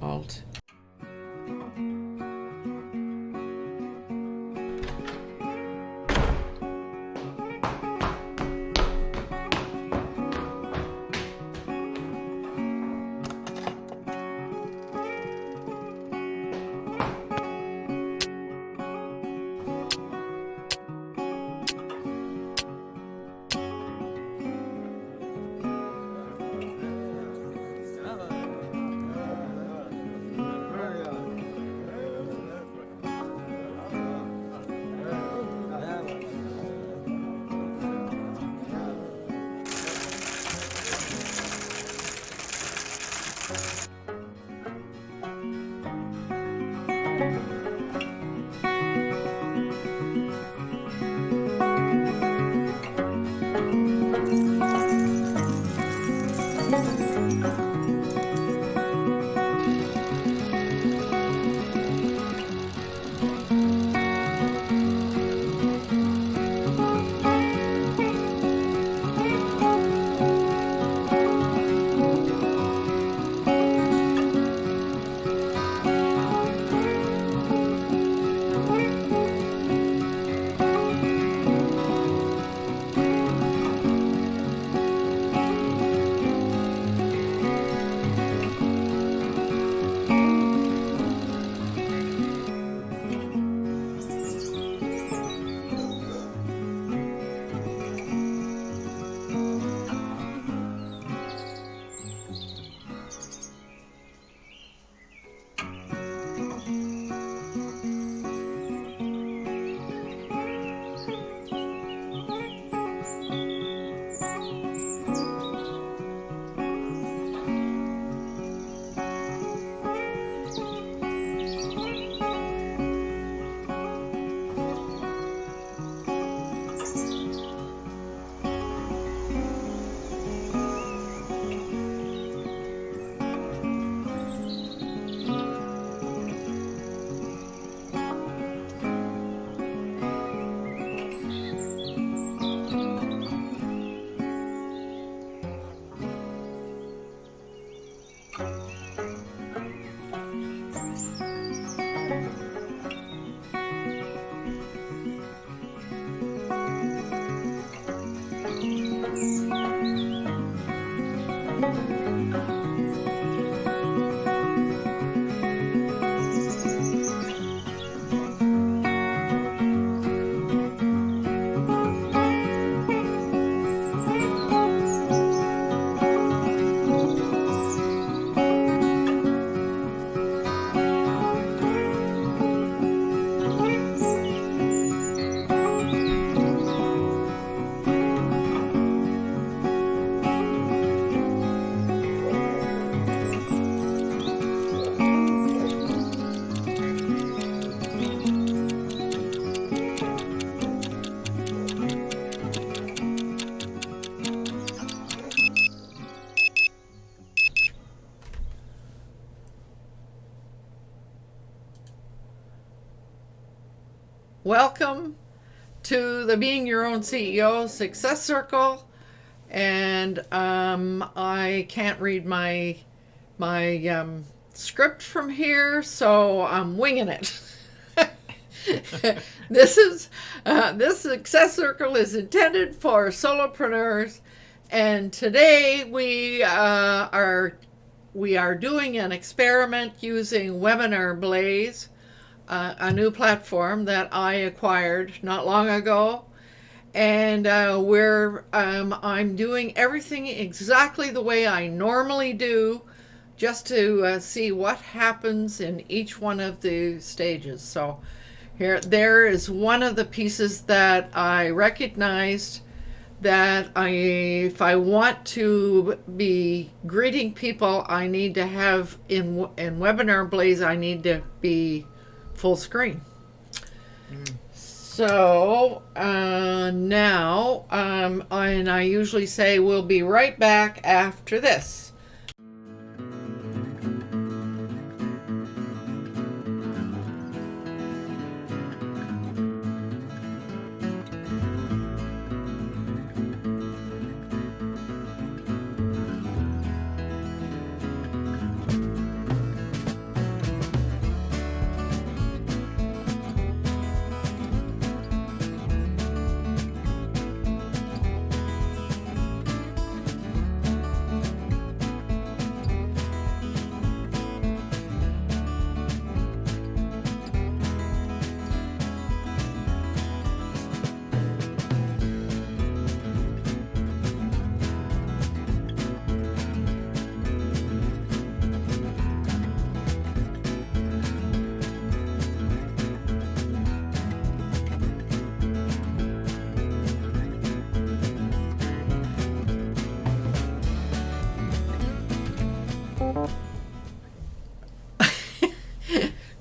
Alt. Welcome to the Being Your Own CEO Success Circle. And I can't read my script from here, so I'm winging it. This Success Circle is intended for solopreneurs, and today we are doing an experiment using WebinarBlaze, a new platform that I acquired not long ago, and I'm doing everything exactly the way I normally do, just to see what happens in each one of the stages. So there is one of the pieces that I recognized that if I want to be greeting people, I need to have in WebinarBlaze, I need to be full screen. So now, and I usually say we'll be right back after this.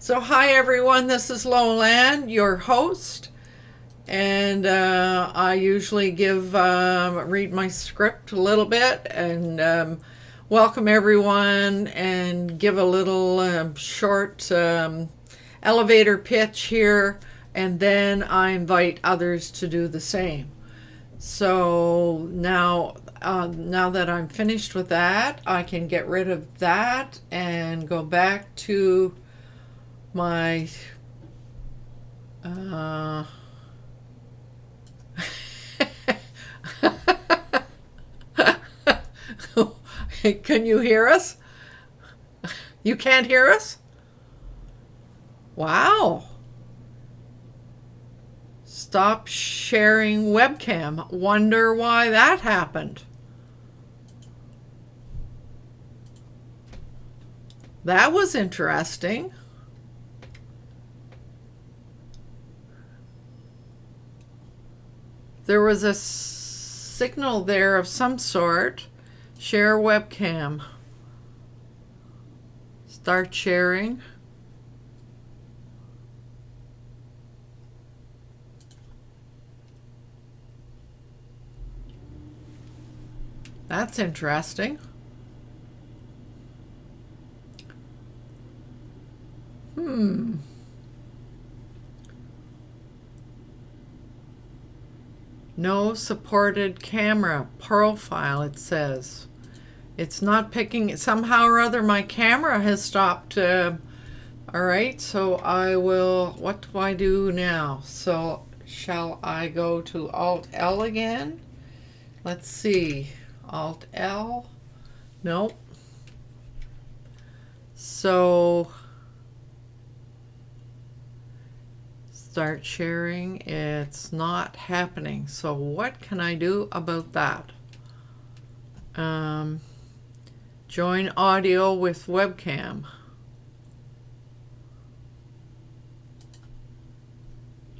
So hi everyone, this is Lolan, your host, and I usually read my script a little bit and welcome everyone and give a little short elevator pitch here, and then I invite others to do the same. So now that I'm finished with that, I can get rid of that and go back to my can you hear us? You can't hear us? Wow. Stop sharing webcam. Wonder why that happened. That was interesting. There was a signal there of some sort. Share webcam. Start sharing. That's interesting. No supported camera profile, it says. It's not picking, somehow or other my camera has stopped. All right, so I will, what do I do now? So shall I go to Alt L again? Let's see, Alt L, nope. So start sharing, it's not happening. So what can I do about that? Join audio with webcam.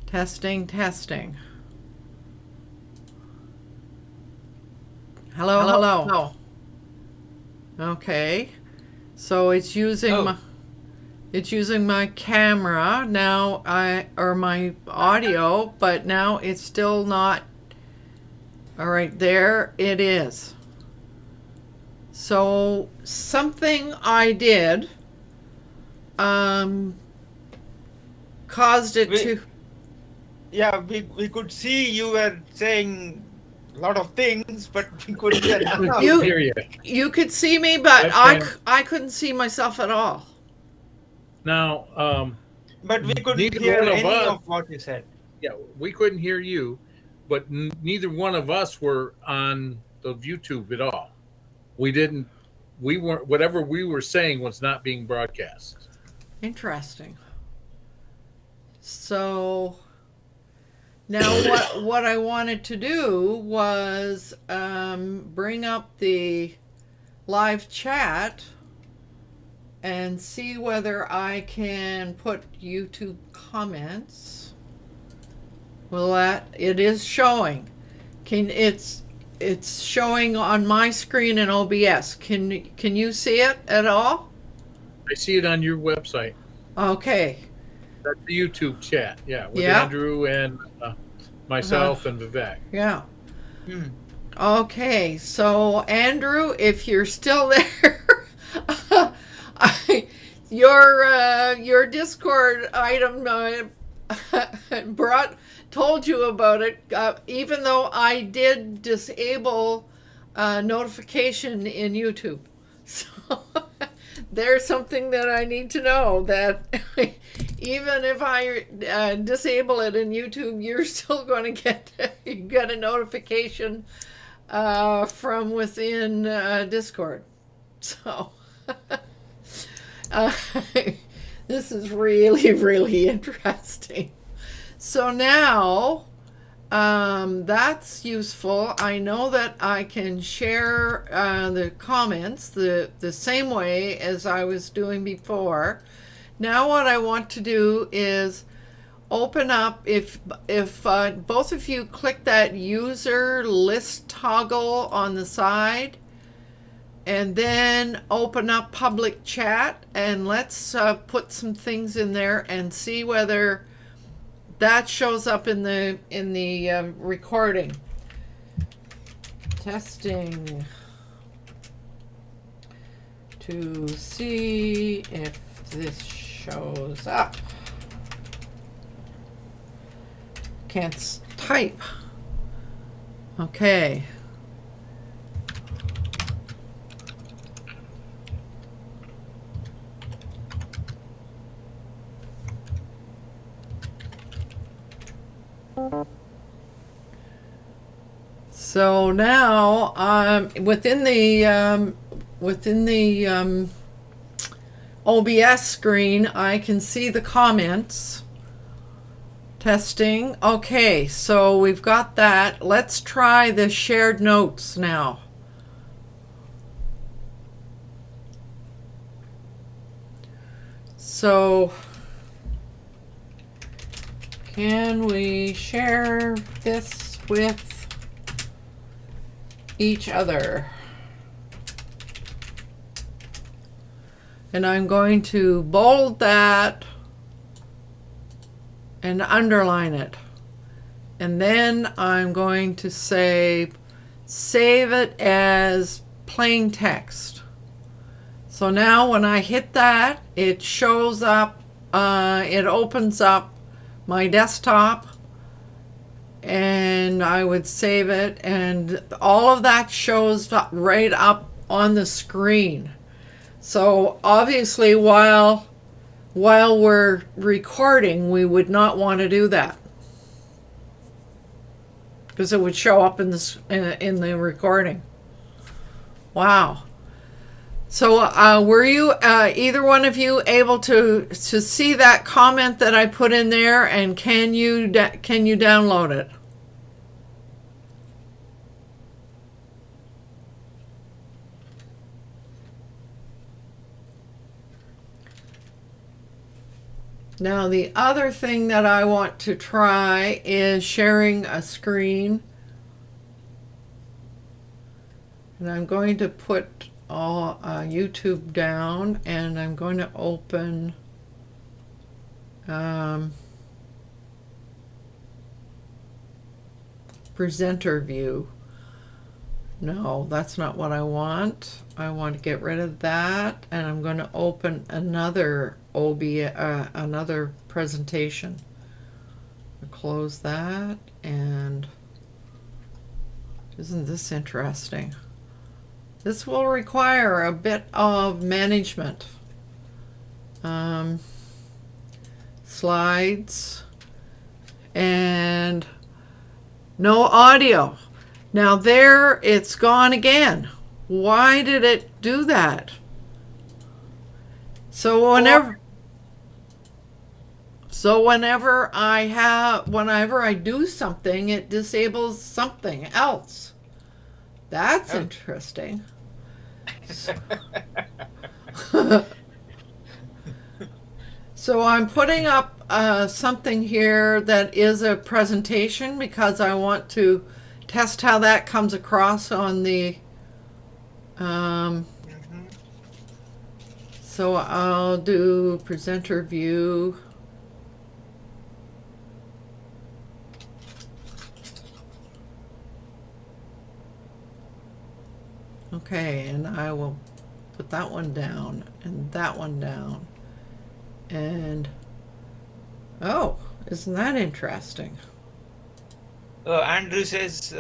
Testing. Hello. Okay. So it's using my camera now, or my audio, but now it's still not. All right, there it is. So something I did caused it to. Yeah, we could see you were saying a lot of things, but we couldn't hear you. You could see me, but I couldn't see myself at all. Now, but we couldn't hear any of what you said. Yeah, we couldn't hear you, but neither one of us were on the YouTube at all. We weren't, whatever we were saying was not being broadcast. Interesting. So now what I wanted to do was bring up the live chat and see whether I can put YouTube comments. Well, it is showing. It's showing on my screen in OBS. Can you see it at all? I see it on your website. Okay. That's the YouTube chat. Yeah, with Andrew and myself and Vivek. Yeah. Okay, so Andrew, if you're still there, your Discord item told you about it, even though I did disable notification in YouTube. So there's something that I need to know, that even if I disable it in YouTube, you're still going to get a notification from within Discord. So this is really, really interesting. So now that's useful. I know that I can share the comments the same way as I was doing before. Now what I want to do is open up, if both of you click that user list toggle on the side, and then open up public chat, and let's put some things in there and see whether that shows up in the recording. Testing to see if this shows up. Can't type. Okay. So now, within the OBS screen, I can see the comments. Testing. Okay, so we've got that. Let's try the shared notes now. So, can we share this with each other? And I'm going to bold that and underline it. And then I'm going to say save it as plain text. So now when I hit that, it shows up, it opens up my desktop, and I would save it, and all of that shows up right up on the screen. So obviously while we're recording, we would not want to do that, because it would show up in the recording. Wow. So were you either one of you able to see that comment that I put in there, and can you download it? Now the other thing that I want to try is sharing a screen. And I'm going to put YouTube down, and I'm going to open presenter view. No, that's not what I want. I want to get rid of that, and I'm going to open another another presentation. I'll close that, and isn't this interesting? This will require a bit of management. Slides, and no audio. Now there, it's gone again. Why did it do that? So whenever I do something, it disables something else. That's interesting. So I'm putting up something here that is a presentation, because I want to test how that comes across on the so I'll do presenter view. Okay, and I will put that one down and that one down. And oh, isn't that interesting? Andrew says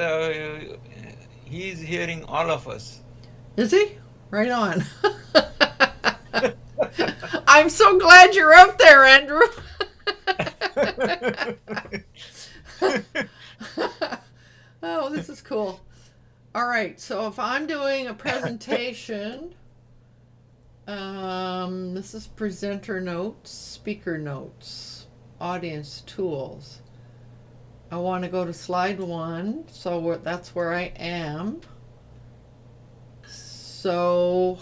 he's hearing all of us. Is he? Right on. I'm so glad you're up there, Andrew. Oh, this is cool. All right, so if I'm doing a presentation, this is presenter notes, speaker notes, audience tools. I want to go to slide 1, so that's where I am. So,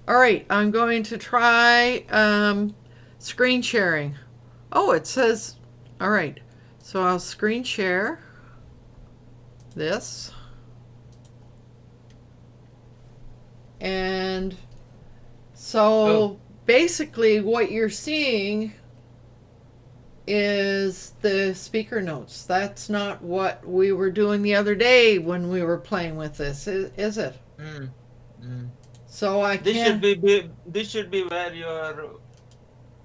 all right, I'm going to try screen sharing. Oh, it says, all right, so I'll screen share this. And so basically what you're seeing is the speaker notes. That's not what we were doing the other day when we were playing with this, is it? So I This can't. this should be where your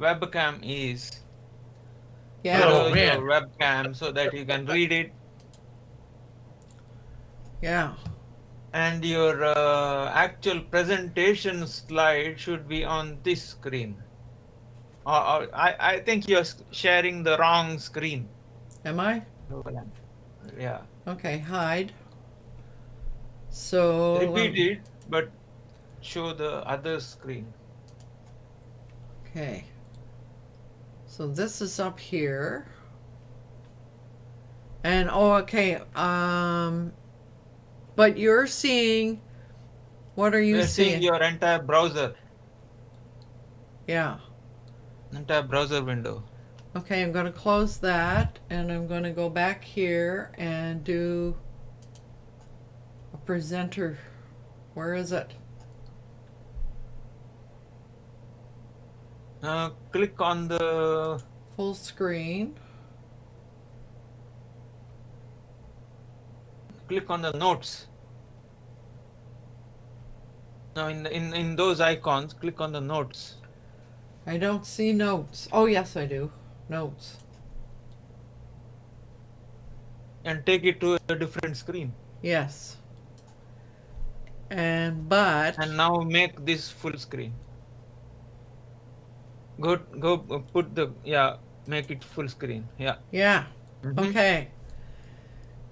webcam is. Yeah. Oh, Below man. your webcam so that you can read it. Yeah. And your actual presentation slide should be on this screen. I think you're sharing the wrong screen. Am I? Yeah. Okay, hide. So Repeat it, but show the other screen. okay. So this is up here. And okay, but you're seeing, what are you We're seeing seeing? your entire browser. Yeah. Entire browser window. Okay, I'm going to close that and I'm going to go back here and do a presenter. Where is it? Click on the Full screen. notes. Now in those icons, click on the notes. I don't see notes. Oh, yes, I do. Notes. And take it to a different screen. Yes. And now make this full screen. Go put the make it full screen. Yeah. Yeah. Okay.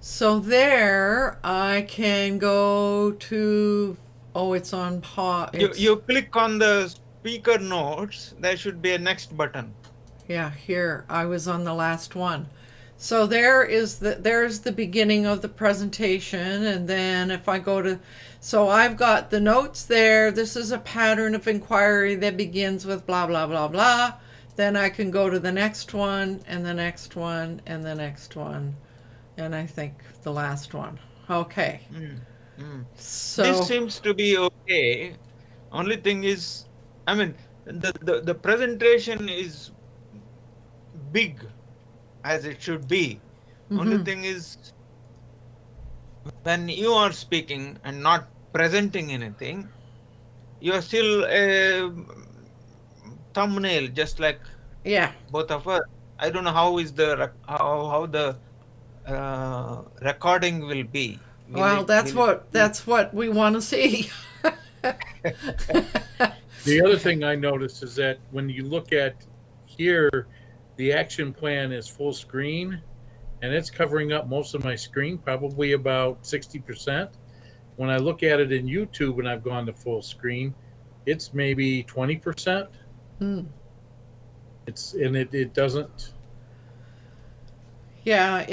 So there I can go to, oh, it's on pause. You click on the speaker notes, there should be a next button. Yeah, here. I was on the last one. So there's the beginning of the presentation, and then if I go to, so I've got the notes there. This is a pattern of inquiry that begins with blah, blah, blah, blah. Then I can go to the next one, and the next one, and the next one, and I think the last one. Okay. So this seems to be okay. Only thing is, I mean, the presentation is big as it should be. Only thing is, when you are speaking and not presenting anything, you are still a thumbnail, just like both of us. I don't know how is the how the recording will be. That's what we want to see. The other thing I noticed is that when you look at here, the action plan is full screen, and it's covering up most of my screen, probably about 60%. When I look at it in YouTube and I've gone to full screen, it's maybe 20%. It doesn't. Yeah,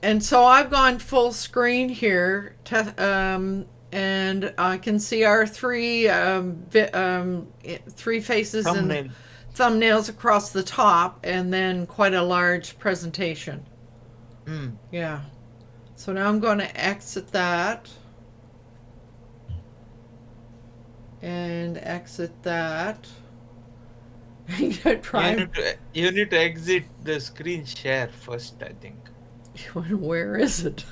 and so I've gone full screen here, and I can see our three faces and thumbnails across the top, and then quite a large presentation. Yeah. So now I'm going to exit that. And exit that. You need to exit the screen share first, I think. Where is it?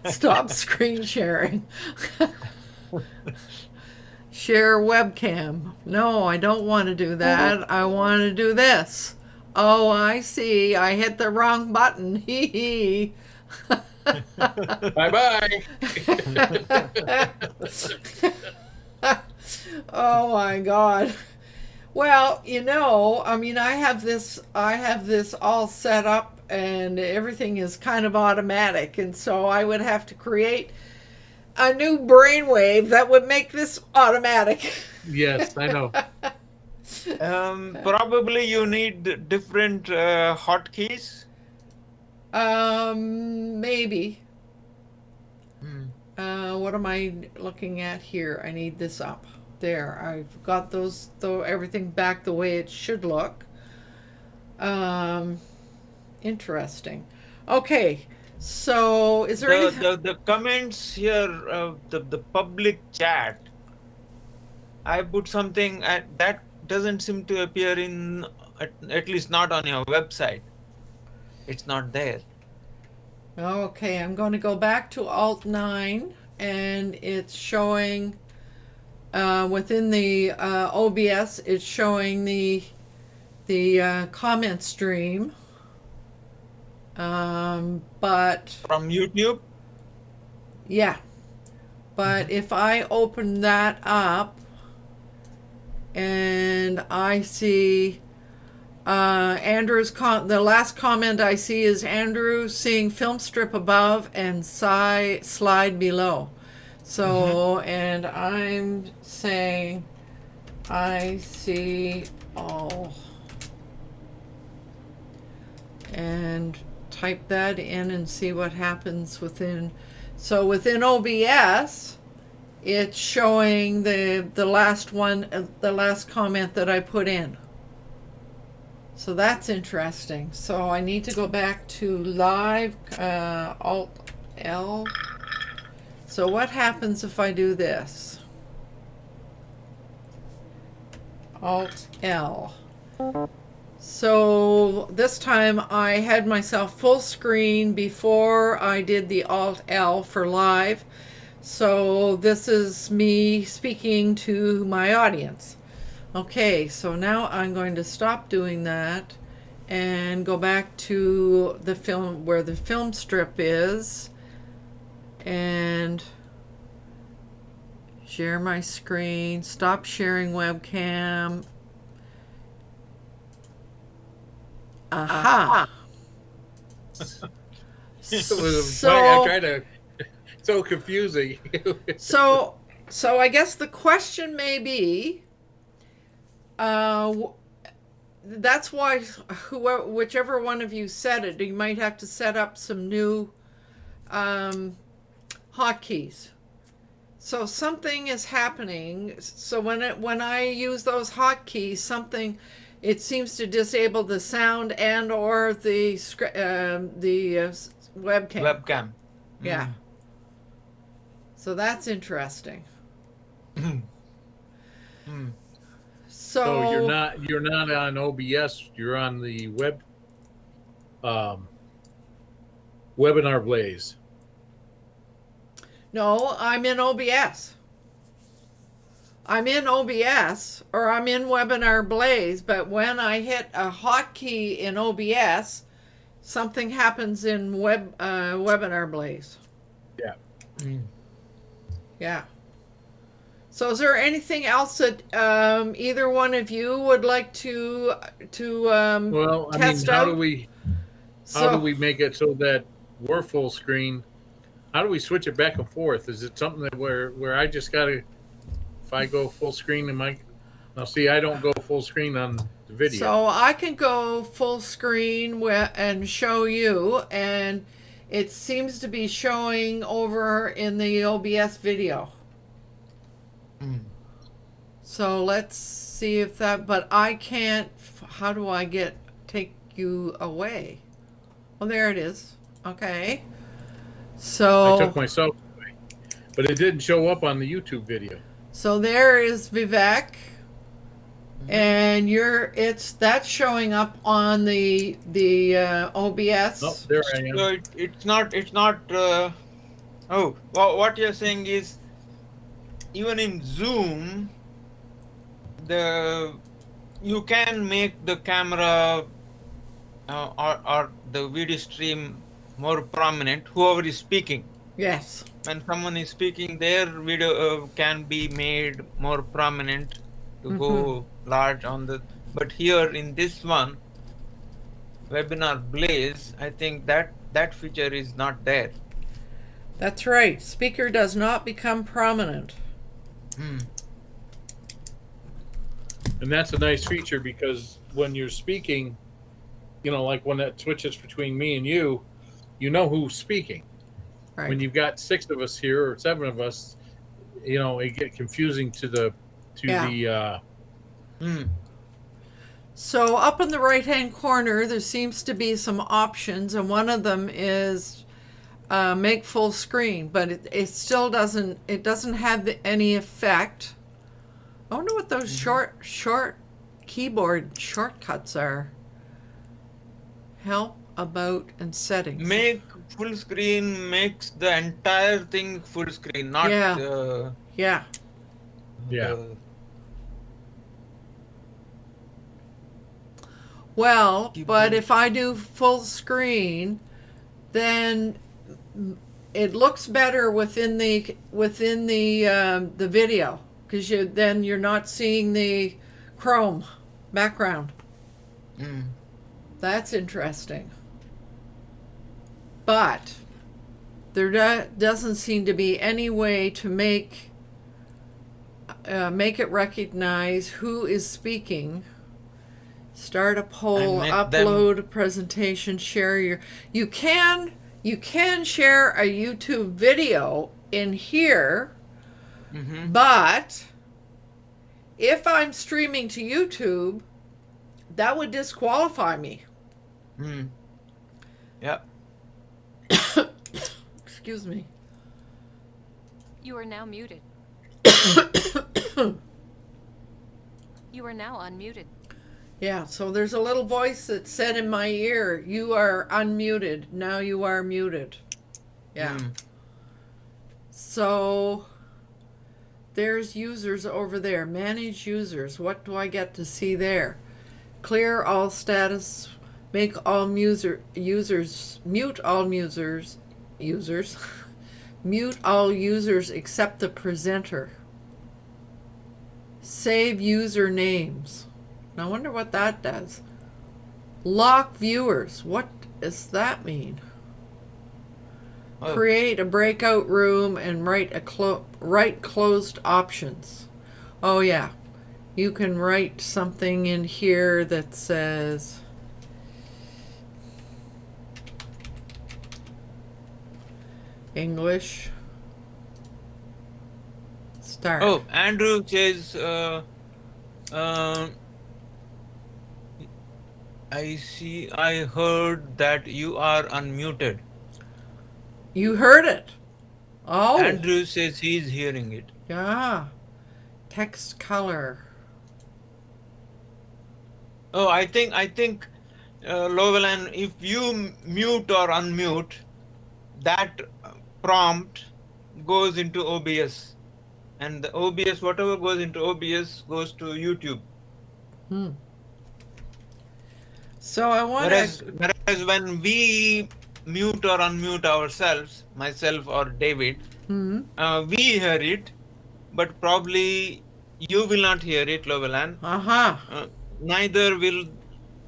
Stop screen sharing. Share webcam. No, I don't want to do that. I want to do this. Oh, I see. I hit the wrong button. Hee hee. Bye-bye. Oh my God. Well, I mean, I have this all set up and everything is kind of automatic. And so I would have to create a new brainwave that would make this automatic. Yes, I know. Probably you need different hotkeys. Maybe. What am I looking at here? I need this up. There, I've got those, everything back the way it should look. Interesting. Okay, so is there anything? The comments here, the public chat I put something that doesn't seem to appear in, at least not on your website. It's not there. Okay, I'm going to go back to Alt 9, and it's showing within the OBS, it's showing the comment stream. But From YouTube? yeah, but if I open that up and I see Andrew's the last comment I see is Andrew seeing film strip above and slide below. So, and I'm saying I see all, and type that in and see what happens within. So within OBS, it's showing the last one, the last comment that I put in. So that's interesting. So I need to go back to live, Alt L. So what happens if I do this? Alt L. So this time I had myself full screen before I did the Alt L for live. So this is me speaking to my audience. Okay, so now I'm going to stop doing that and go back to the film where the film strip is and share my screen, stop sharing webcam. Aha. So confusing. so I guess the question may be, that's why whichever one of you said it, you might have to set up some new hotkeys. So something is happening. So when I use those hotkeys, something, it seems to disable the sound and or the webcam. Yeah. So that's interesting. So you're not on OBS. You're on the WebinarBlaze. No, I'm in OBS. I'm in OBS or I'm in WebinarBlaze, but when I hit a hotkey in OBS, something happens in WebinarBlaze. Yeah. Yeah. So is there anything else that either one of you would like to well, I test mean, how out? do we make it so that we're full screen? How do we switch it back and forth? Is it something that where I just gotta, if I go full screen, now see, I don't go full screen on the video. So I can go full screen and show you, and it seems to be showing over in the OBS video. So let's see if that, but I can't, how do I take you away? Well, there it is. Okay. So I took myself away, but it didn't show up on the YouTube video. So there is Vivek, and that's showing up on the OBS. Oh, there I am. So it's not. What you're saying is, even in Zoom, you can make the camera or the video stream more prominent, whoever is speaking. Yes. When someone is speaking, their video can be made more prominent to go large on the. But here in this one, WebinarBlaze, I think that feature is not there. That's right. Speaker does not become prominent. And that's a nice feature because when you're speaking, like when that switches between me and you know who's speaking. Right. When you've got 6 of us here or 7 of us, it get confusing to the. So up in the right-hand corner, there seems to be some options, and one of them is make full screen, but it still doesn't have any effect I wonder what those short keyboard shortcuts are. Help, about, and settings. Make full screen makes the entire thing full screen, not Yeah. Well, but if I do full screen, then it looks better within the video, because then you're not seeing the Chrome background. That's interesting. But there doesn't seem to be any way to make it recognize who is speaking. Start a poll, upload a presentation, share your... You can share a YouTube video in here, but if I'm streaming to YouTube, that would disqualify me. Yeah. Excuse me. You are now muted. You are now unmuted. Yeah, so there's a little voice that said in my ear, you are unmuted. Now you are muted. Yeah. So there's users over there. Manage users. What do I get to see there? Clear all status. Make all users. Mute all users. Mute all users except the presenter. Save user names. I wonder what that does. Lock viewers. What does that mean? Create a breakout room and write closed options. Oh yeah. You can write something in here that says English. Start. Oh, Andrew says I heard that you are unmuted. You heard it. Oh. Andrew says he's hearing it. Yeah. Text color. Oh, I think Loveland, if you mute or unmute, that prompt goes into OBS. And the OBS, whatever goes into OBS goes to YouTube. So I want whereas when we mute or unmute ourselves, myself or David, we hear it, but probably you will not hear it, Loveland. Neither will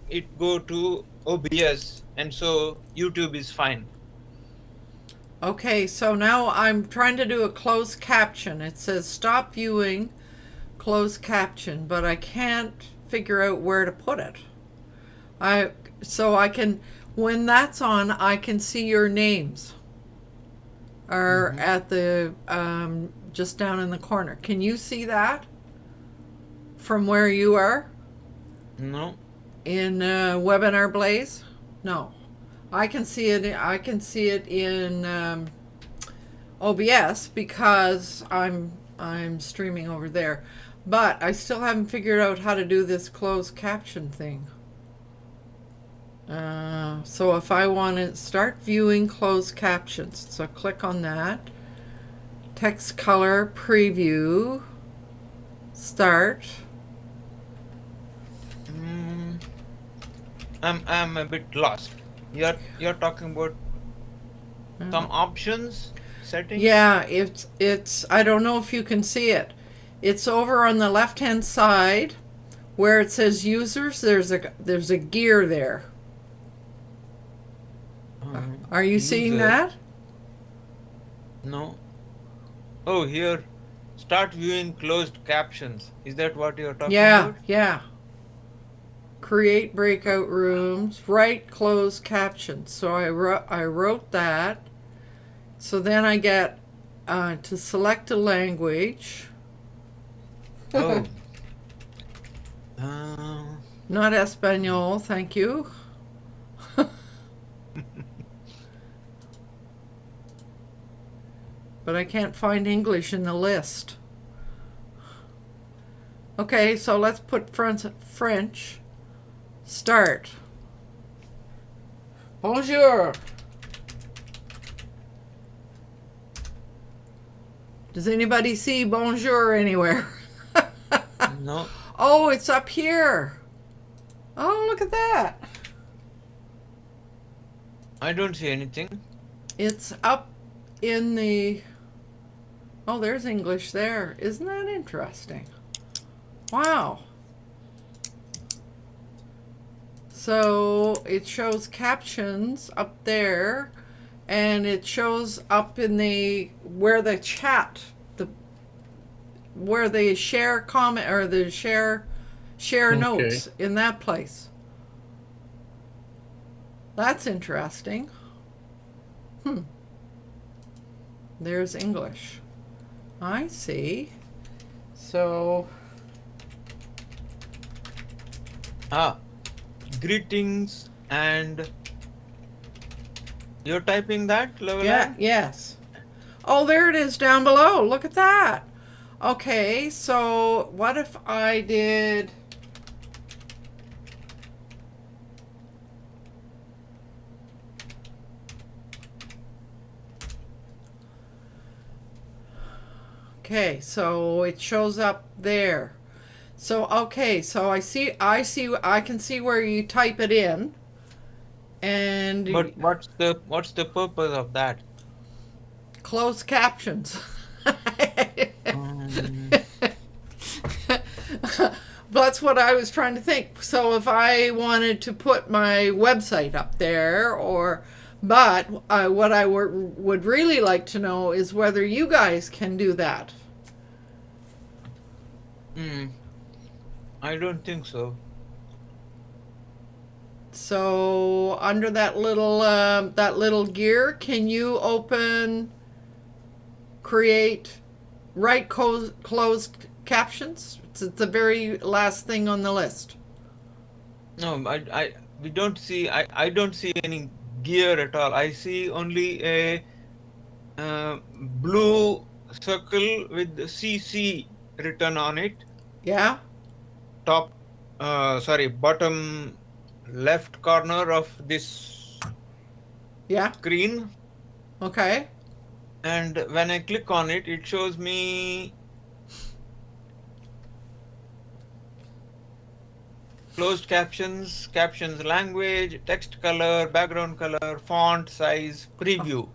it go to OBS, and so YouTube is fine. Okay, so now I'm trying to do a closed caption. It says stop viewing, closed caption, but I can't figure out where to put it. So I can, when that's on, I can see your names are at the, just down in the corner. Can you see that from where you are? No. In WebinarBlaze? No. I can see it in OBS because I'm streaming over there. But I still haven't figured out how to do this closed caption thing. So if I want to start viewing closed captions, so click on that. Text color, preview, start. I'm a bit lost. You're talking about some options, settings? Yeah, it's I don't know if you can see it. It's over on the left-hand side where it says users. There's a gear there. Are you seeing that? No. Oh, here. Start viewing closed captions. Is that what you're talking about? Yeah. Create breakout rooms. Write closed captions. So I wrote that. So then I get to select a language. Oh. Not Espanol, thank you. But I can't find English in the list. Okay, so let's put French. Start. Bonjour. Does anybody see bonjour anywhere? No. Oh, it's up here. Oh, look at that. I don't see anything. It's up in the... Oh, there's English there. Isn't that interesting? Wow. So it shows captions up there, and it shows up in the where the chat, where they share comment or the share notes in that place. That's interesting. There's English. I see. So Greetings, and you're typing that, level? yeah, yes. Oh, there it is down below. Look at that. Okay, so what if I did... Okay, so it shows up there. So okay, so I can see where you type it in. And But what's the purpose of that? Closed captions. That's what I was trying to think. So if I wanted to put my website up there, but what I would really like to know is whether you guys can do that. I don't think so. So under that little gear, can you open, write closed captions? It's the very last thing on the list. No, we don't see. I don't see any gear at all. I see only a blue circle with CC written on it. Yeah. Bottom left corner of this screen. Okay. And when I click on it, it shows me closed captions, language, text color, background color, font size, preview.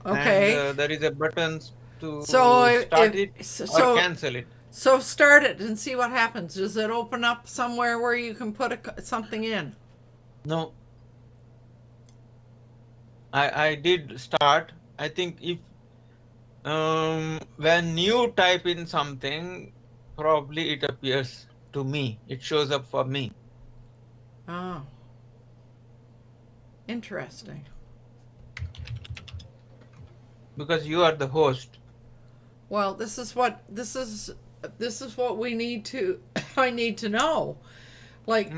Okay. And there is a button to start it or cancel it. So start it and see what happens. Does it open up somewhere where you can put something in? No. I did start. I think if when you type in something, probably it appears to me. It shows up for me. Oh. Interesting. Because you are the host. Well, this is what we need to I need to know. Like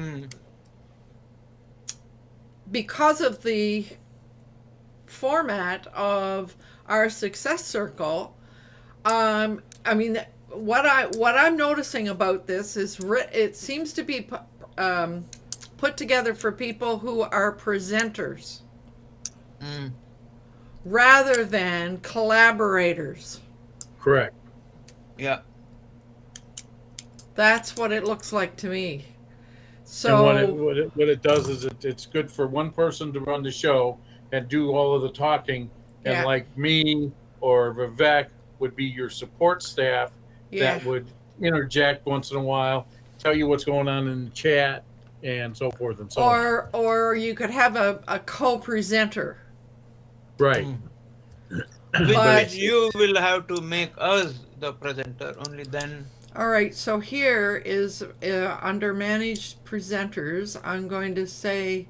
because of the format of our success circle, I mean what I'm noticing about this is it seems to be put together for people who are presenters rather than collaborators. Correct. Yeah. That's what it looks like to me. So and what it does is it's good for one person to run the show and do all of the talking, and like me or Vivek would be your support staff that would interject once in a while, tell you what's going on in the chat, and so forth and so on. Or you could have a co-presenter. Right. But you will have to make us the presenter, only then. All right, so here is under managed presenters, I'm going to say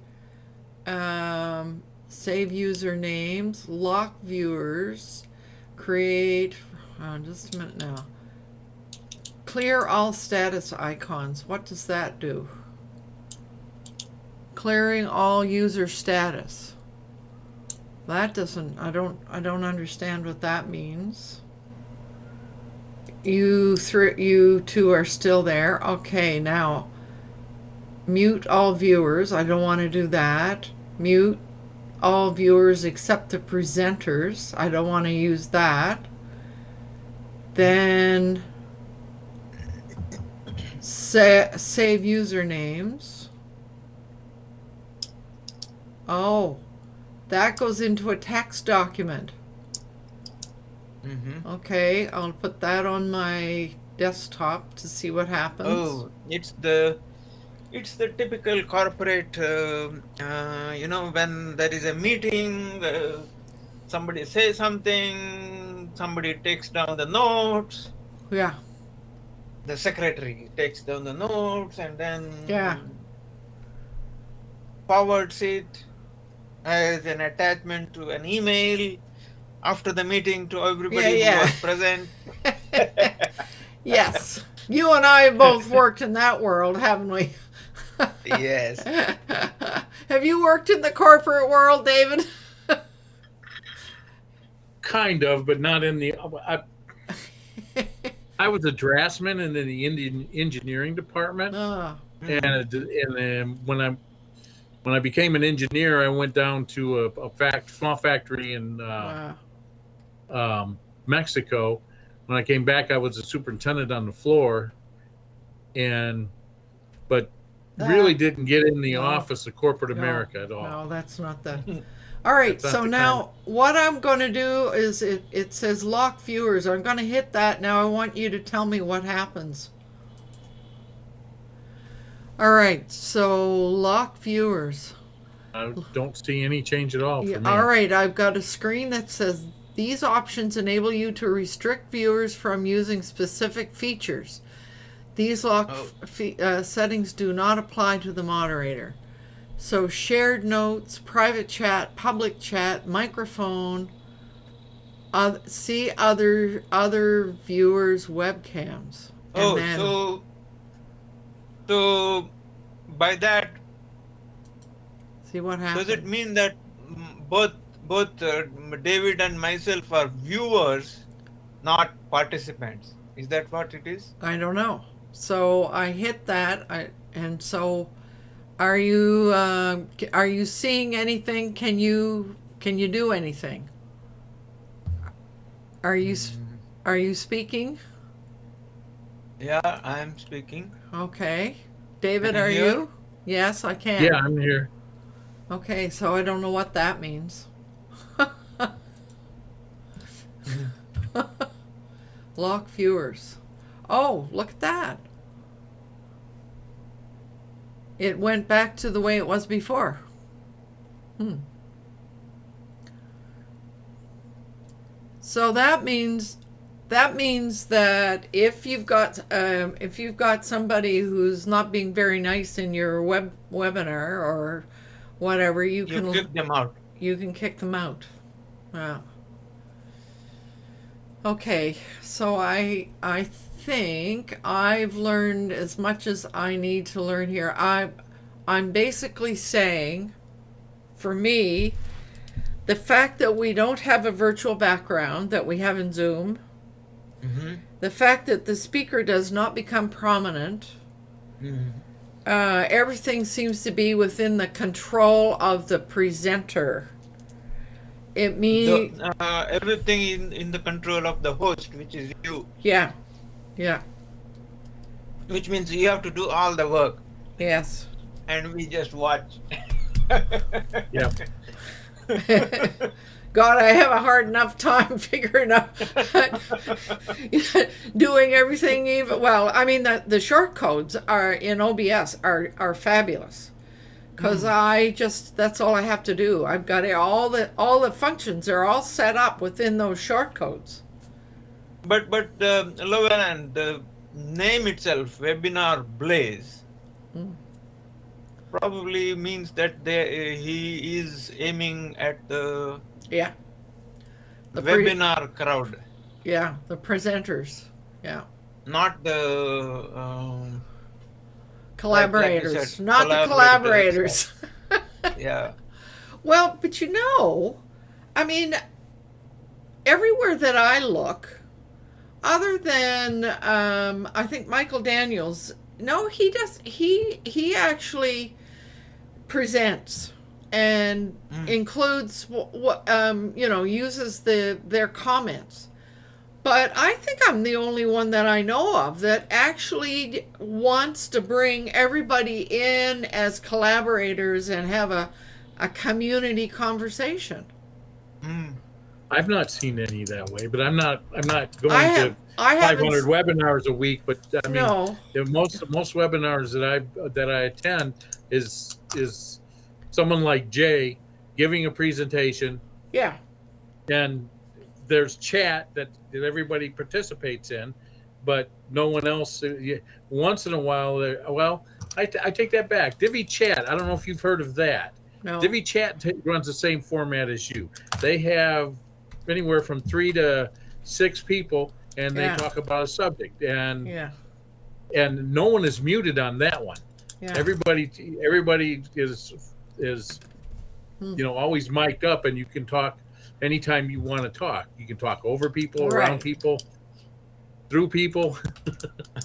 save usernames, lock viewers, create, just a minute now, clear all status icons. What does that do? Clearing all user status. That doesn't, I don't understand what that means. You two are still there. Okay, now mute all viewers. I don't want to do that. Mute all viewers except the presenters. I don't want to use that. Then save usernames. Oh, that goes into a text document. Mm-hmm. Okay, I'll put that on my desktop to see what happens. Oh, it's the typical corporate, when there is a meeting, somebody says something, somebody takes down the notes. Yeah. The secretary takes down the notes and then forwards it as an attachment to an email after the meeting to everybody who was present. Yes. You and I both worked in that world, haven't we? Yes. Have you worked in the corporate world, David? Kind of, but not in the. I was a draftsman in the Indian engineering department, and when I became an engineer, I went down to a small factory in Mexico. When I came back, I was a superintendent on the floor, but really didn't get in the office of corporate America at all. No, that's not the. All right, so now what I'm going to do is it says lock viewers. I'm going to hit that. Now I want you to tell me what happens. All right, so lock viewers. I don't see any change at all for me. All right, I've got a screen that says these options enable you to restrict viewers from using specific features. These lock settings do not apply to the moderator. So shared notes, private chat, public chat, microphone, see other viewers' webcams. So by that, see what happens. Does it mean that both David and myself are viewers, not participants? Is that what it is? I don't know. So I hit that, and so are you seeing anything? Can you do anything? Are you speaking? Yeah, I'm speaking. Okay. David, are you? Yes, I can. Yeah, I'm here. Okay, so I don't know what that means. Lock viewers. Oh, look at that. It went back to the way it was before. So that means that if you've got somebody who's not being very nice in your webinar or whatever, you can kick them out. You can kick them out. Yeah. Okay, so I think I've learned as much as I need to learn here. I'm basically saying, for me, the fact that we don't have a virtual background that we have in Zoom, the fact that the speaker does not become prominent, everything seems to be within the control of the presenter. It means everything in the control of the host, which is you. Yeah. Which means you have to do all the work. Yes. And we just watch. Yeah. God, I have a hard enough time figuring out doing everything. Even well, I mean the short codes are in OBS are fabulous. Because that's all I have to do. I've got all the functions are all set up within those shortcodes. But Llewellyn, the name itself, WebinarBlaze, probably means that he is aiming at the webinar crowd. Yeah, the presenters. Yeah. Not the collaborators, not the collaborators. Yeah. Well, but I mean, everywhere that I look, other than I think Michael Daniels, no, he does. He actually presents and includes what uses their comments. But I think I'm the only one that I know of that actually wants to bring everybody in as collaborators and have a community conversation. I've not seen any that way, but I'm not going to 500 webinars a week. But I mean, most webinars that I attend is someone like Jay giving a presentation. Yeah. And there's chat that everybody participates in, but no one else. Once in a while, well, I take that back. Divi Chat. I don't know if you've heard of that. No. Divi Chat runs the same format as you. They have anywhere from 3 to 6 people, and they talk about a subject, and no one is muted on that one. Yeah. Everybody is always mic'd up, and you can talk anytime you want to talk. You can talk over people, around people, through people.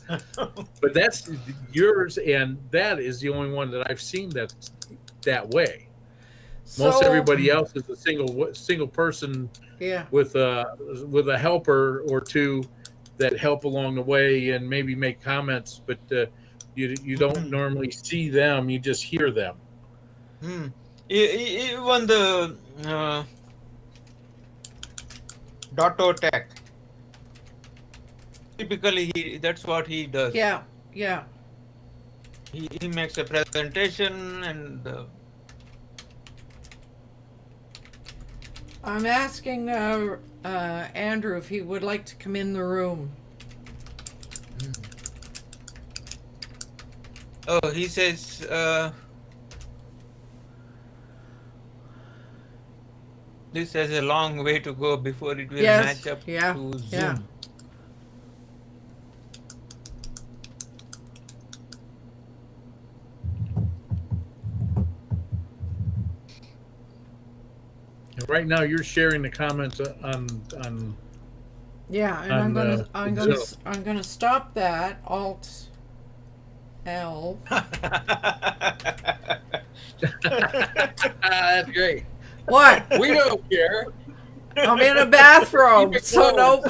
But that's yours, and that is the only one that I've seen that's that way. Most everybody else is a single person with a helper or two that help along the way and maybe make comments, but you don't normally see them, you just hear them. Even the Dotto Tech, typically that's what he does. Yeah. He makes a presentation and I'm asking Andrew if he would like to come in the room. Oh, he says this has a long way to go before it will match up to Zoom. Yeah. Right now, you're sharing the comments on. Yeah, and I'm gonna stop that. Alt L. That's great. What? We don't care. I'm in a bathrobe, so nope.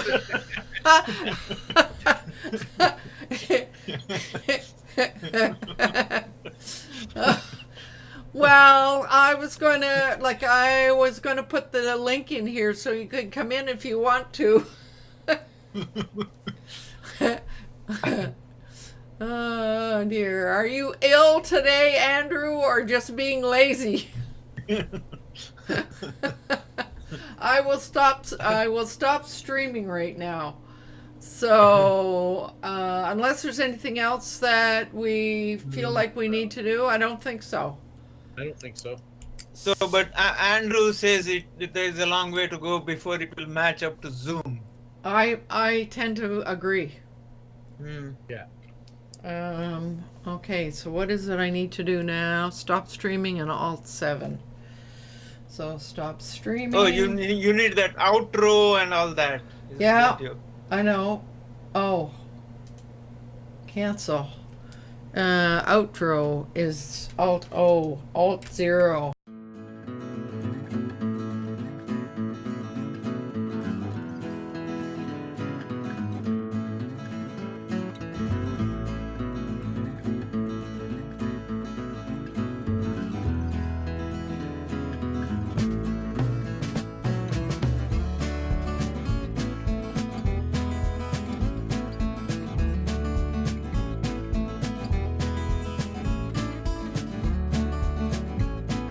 Well, I was gonna put the link in here so you could come in if you want to. Oh dear. Are you ill today, Andrew, or just being lazy? I will stop streaming right now. So, unless there's anything else that we feel like we need to do, I don't think so. I don't think so. So, but Andrew says there's a long way to go before it will match up to Zoom. I tend to agree. Yeah. Okay, so what is it I need to do now? Stop streaming and Alt 7. So stop streaming. Oh, you need that outro and all that. Yeah, I know. Oh, cancel. Outro is Alt 0.